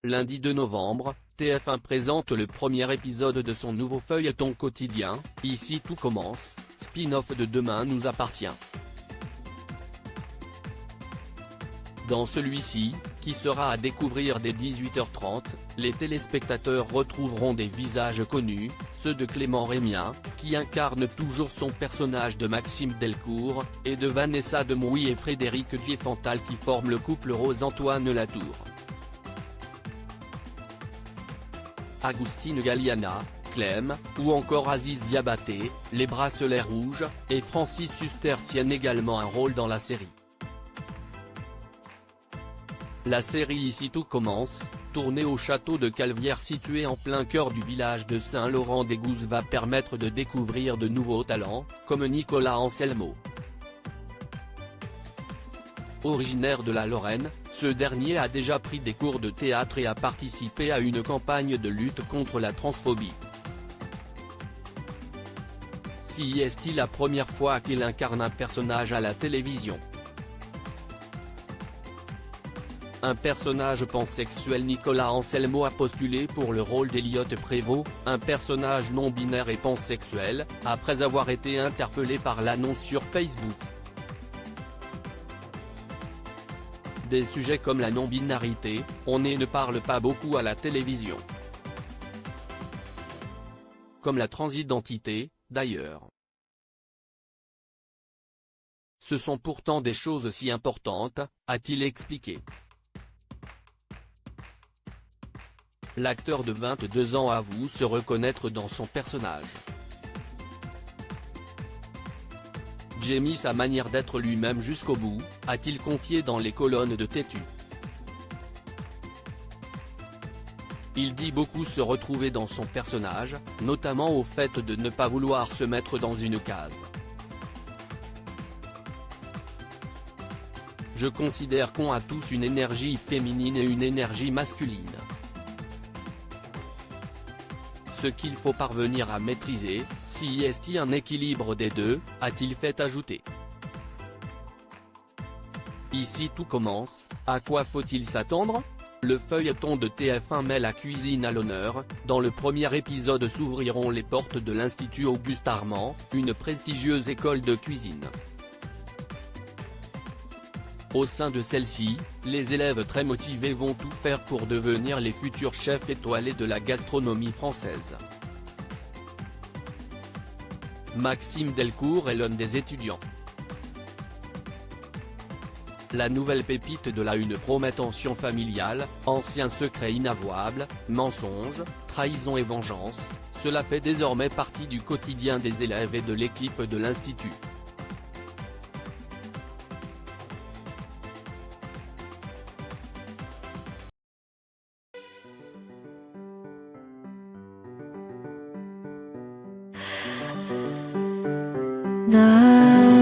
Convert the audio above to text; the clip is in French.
Lundi 2 novembre, TF1 présente le premier épisode de son nouveau feuilleton quotidien, Ici tout commence, spin-off de Demain nous appartient. Dans celui-ci, qui sera à découvrir dès 18h30, les téléspectateurs retrouveront des visages connus, ceux de Clément Rémien, qui incarne toujours son personnage de Maxime Delcourt, et de Vanessa Demouy et Frédéric Diefenthal qui forment le couple Rose-Antoine Latour. Agustine Galliana, Clem, ou encore Aziz Diabaté, les bracelets rouges, et Francis Huster tiennent également un rôle dans la série. La série Ici tout commence, tournée au château de Calvière situé en plein cœur du village de Saint-Laurent-des-Gousses va permettre de découvrir de nouveaux talents, comme Nicolas Anselmo. Originaire de la Lorraine, ce dernier a déjà pris des cours de théâtre et a participé à une campagne de lutte contre la transphobie. Si est-il la première fois qu'il incarne un personnage à la télévision? Un personnage pansexuel. Nicolas Anselmo a postulé pour le rôle d'Elliot Prévost, un personnage non-binaire et pansexuel, après avoir été interpellé par l'annonce sur Facebook. Des sujets comme la non-binarité, on ne parle pas beaucoup à la télévision. Comme la transidentité, d'ailleurs. Ce sont pourtant des choses si importantes, a-t-il expliqué. L'acteur de 22 ans avoue se reconnaître dans son personnage. J'ai mis sa manière d'être lui-même jusqu'au bout, a-t-il confié dans les colonnes de Tétu. Il dit beaucoup se retrouver dans son personnage, notamment au fait de ne pas vouloir se mettre dans une case. Je considère qu'on a tous une énergie féminine et une énergie masculine. Ce qu'il faut parvenir à maîtriser, si est-il un équilibre des deux, a-t-il fait ajouter. Ici tout commence, à quoi faut-il s'attendre? Le feuilleton de TF1 met la cuisine à l'honneur. Dans le premier épisode s'ouvriront les portes de l'Institut Auguste Armand, une prestigieuse école de cuisine. Au sein de celle-ci, les élèves très motivés vont tout faire pour devenir les futurs chefs étoilés de la gastronomie française. Maxime Delcourt est l'un des étudiants. La nouvelle pépite de la une promet tension familiale, anciens secrets inavouables, mensonges, trahison et vengeance, cela fait désormais partie du quotidien des élèves et de l'équipe de l'Institut. 나